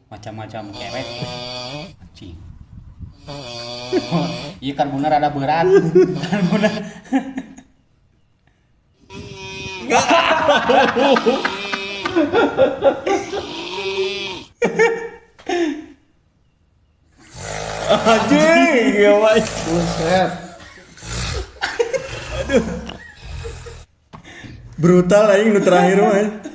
Macam-macam kewek. Anjing. Iya kan bener ada berat. Kan bener. Anjing, ya Pak. Buset. Brutal aing nu terakhir mah.